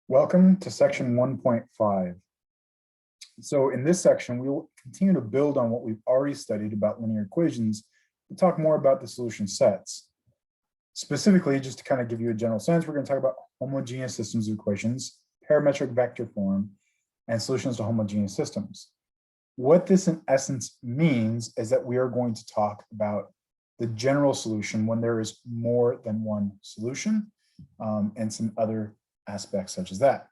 Welcome to section 1.5. So in this section, we will continue to build on what we've already studied about linear equations and talk more about the solution sets. Specifically, just to kind of give you a general sense, we're going to talk about homogeneous systems of equations, parametric vector form, and solutions to homogeneous systems. What this in essence means is that we are going to talk about the general solution when there is more than one solution, and some other aspects such as that.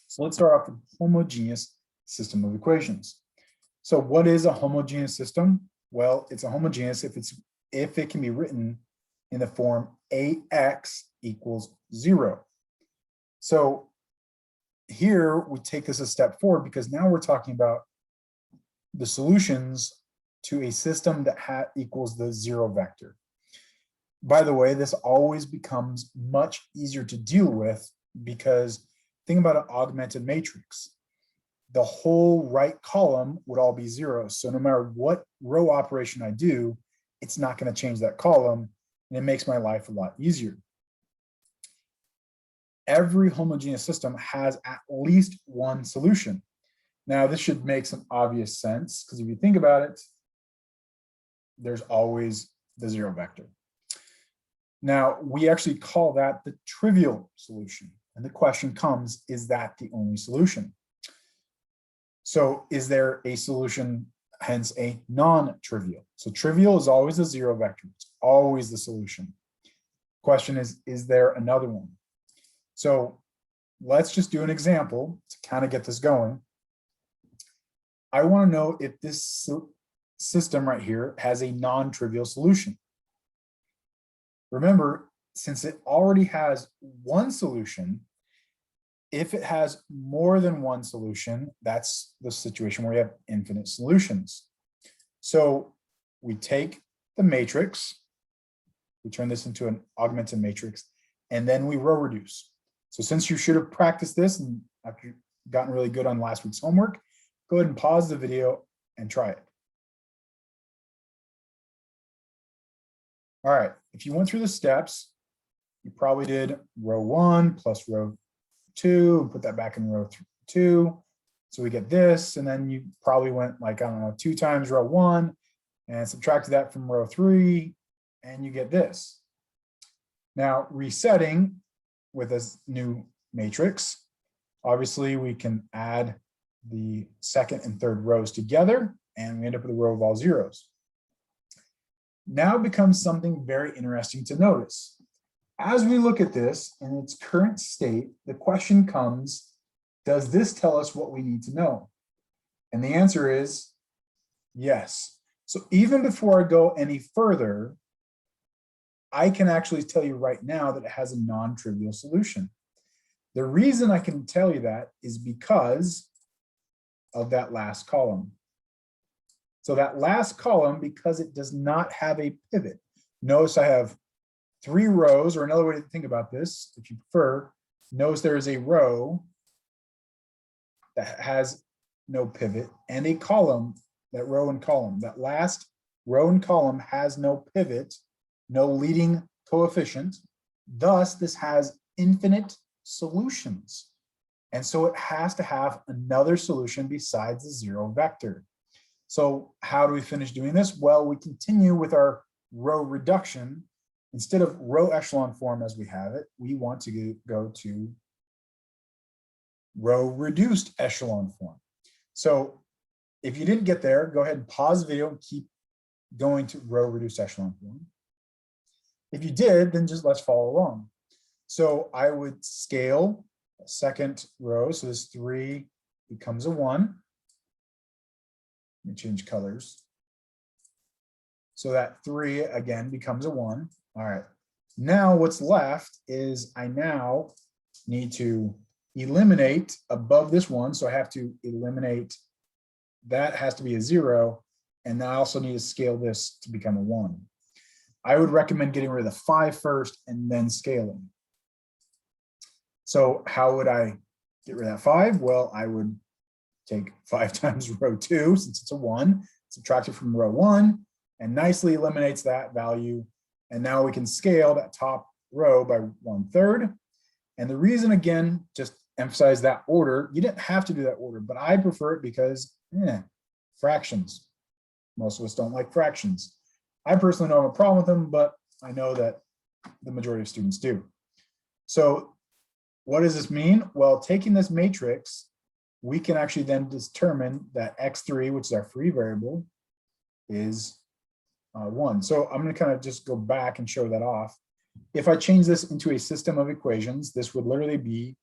So let's start off with homogeneous system of equations. So what is a homogeneous system? Well, it's a homogeneous if it can be written in the form AX equals 0. So here we take this a step forward because now we're talking about the solutions to a system that equals the 0 vector. By the way, this always becomes much easier to deal with because think about an augmented matrix. The whole right column would all be 0. So no matter what row operation I do, it's not going to change that column, and it makes my life a lot easier. Every homogeneous system has at least one solution. Now, this should make some obvious sense because if you think about it, there's always the 0 vector. Now, we actually call that the trivial solution. And the question comes, is that the only solution? So is there a solution, hence a non-trivial? So trivial is always the 0 vector. It's always the solution. Question is there another one? So let's just do an example to kind of get this going. I want to know if this system right here has a non-trivial solution. Remember, since it already has one solution, if it has more than one solution, that's the situation where you have infinite solutions. So we take the matrix, we turn this into an augmented matrix, and then we row reduce. So since you should have practiced this and after you've gotten really good on last week's homework, go ahead and pause the video and try it. All right, if you went through the steps, you probably did row 1 plus row 2, and put that back in row 2. So we get this, and then you probably went like, I don't know, 2 times row 1 and subtracted that from row 3, and you get this. Now, resetting with a new matrix, obviously we can add the second and third rows together, and we end up with a row of all zeros. Now becomes something very interesting to notice. As we look at this in its current state, the question comes, does this tell us what we need to know? And the answer is yes. So even before I go any further, I can actually tell you right now that it has a non-trivial solution. The reason I can tell you that is because of that last column. So that last column, because it does not have a pivot, notice I have 3 rows, or another way to think about this, if you prefer, notice there is a row that has no pivot and a column, that row and column. That last row and column has no pivot, no leading coefficient. Thus, this has infinite solutions. And so it has to have another solution besides the 0 vector. So how do we finish doing this? Well, we continue with our row reduction. Instead of row echelon form as we have it, we want to go to row reduced echelon form. So if you didn't get there, go ahead and pause the video and keep going to row reduced echelon form. If you did, then just let's follow along. So I would scale a second row. So this 3 becomes a 1. Let me change colors. So that 3 again becomes a 1. All right. Now what's left is I now need to eliminate above this 1. So I have to eliminate, that has to be a 0. And I also need to scale this to become a 1. I would recommend getting rid of the 5 first and then scaling. So how would I get rid of that 5? Well, I would take 5 times row 2, since it's a 1, subtract it from row 1, and nicely eliminates that value. And now we can scale that top row by 1/3. And the reason, again, just emphasize that order. You didn't have to do that order, but I prefer it because fractions. Most of us don't like fractions. I personally don't have a problem with them, but I know that the majority of students do. So what does this mean? Well, taking this matrix, we can actually then determine that x3, which is our free variable, is 1. So I'm going to kind of just go back and show that off. If I change this into a system of equations, this would literally be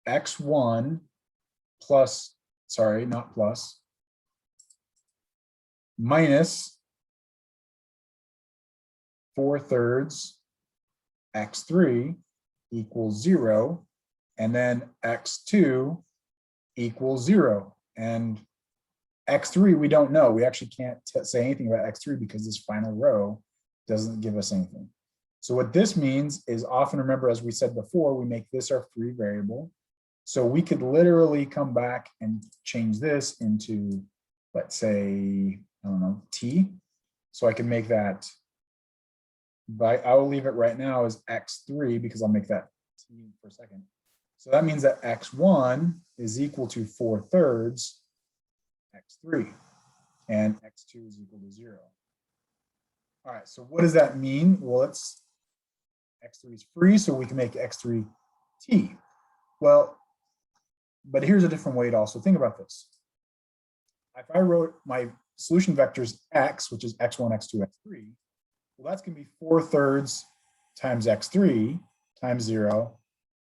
x1 plus, sorry, not plus, minus 4/3 x3 equals 0, and then x2 equals 0. And x3, we don't know. We actually can't say anything about x3 because this final row doesn't give us anything. So what this means is, often remember, as we said before, we make this our free variable. So we could literally come back and change this into, let's say, I don't know, t. So I can make that, but I will leave it right now as x3 because I'll make that t for a second. So that means that x1 is equal to 4/3 x3, and x2 is equal to 0. All right, so what does that mean? Well, it's x3 is free, so we can make x3 t. Well, but here's a different way to also think about this. If I wrote my solution vectors x, which is x1, x2, x3, well, that's going to be 4/3 times x3 times 0,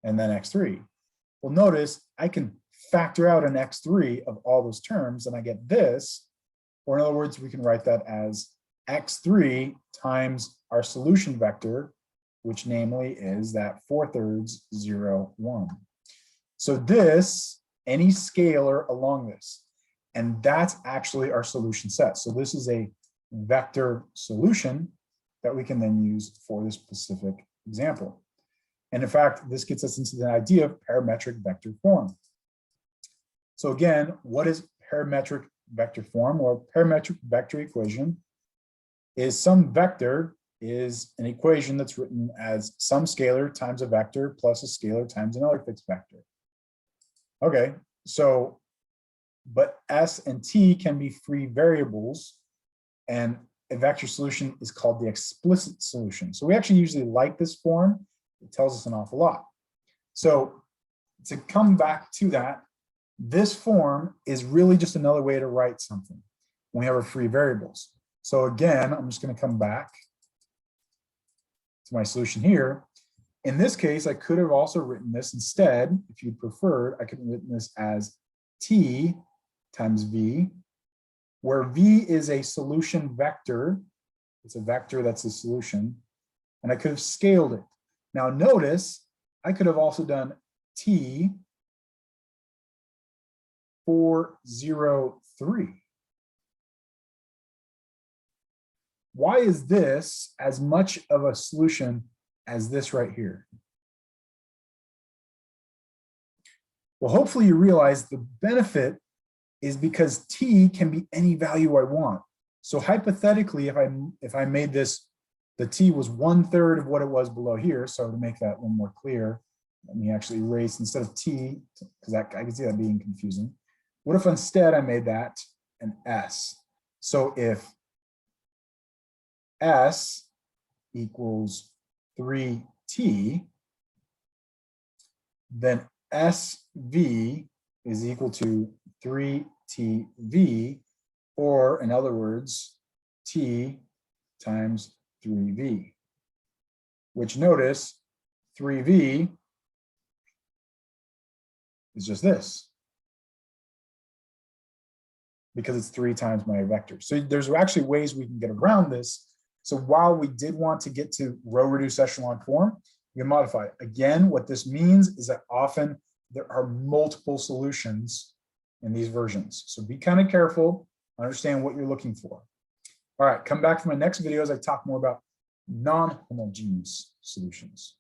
and then x3. Well, notice I can factor out an x3 of all those terms, and I get this, or in other words, we can write that as x3 times our solution vector, which namely is that 4/3, 0, 1. So this, any scalar along this, and that's actually our solution set. So this is a vector solution that we can then use for this specific example. And in fact, this gets us into the idea of parametric vector form. So again, what is parametric vector form? Well, parametric vector equation is some vector is an equation that's written as some scalar times a vector plus a scalar times another fixed vector. Okay, so, but S and T can be free variables, and a vector solution is called the explicit solution. So we actually usually like this form. It tells us an awful lot. So to come back to that, this form is really just another way to write something when we have our free variables. So again, I'm just going to come back to my solution here. In this case, I could have also written this instead. If you preferred, I could have written this as T times V, where V is a solution vector. It's a vector that's a solution, and I could have scaled it. Now notice, I could have also done T 4, 0, 3. Why is this as much of a solution as this right here? Well, hopefully you realize the benefit is because T can be any value I want. So hypothetically, if I made this, the T was 1/3 of what it was below here. So to make that one more clear, let me actually erase instead of T, because I can see that being confusing. What if instead I made that an S? So if S equals 3T, then SV is equal to 3TV, or in other words, T times 3V, which notice 3V is just this, because it's 3 times my vector. So there's actually ways we can get around this. So while we did want to get to row reduced echelon form, we can modify it. Again, what this means is that often there are multiple solutions in these versions. So be kind of careful, understand what you're looking for. All right, come back for my next video as I talk more about non-homogeneous solutions.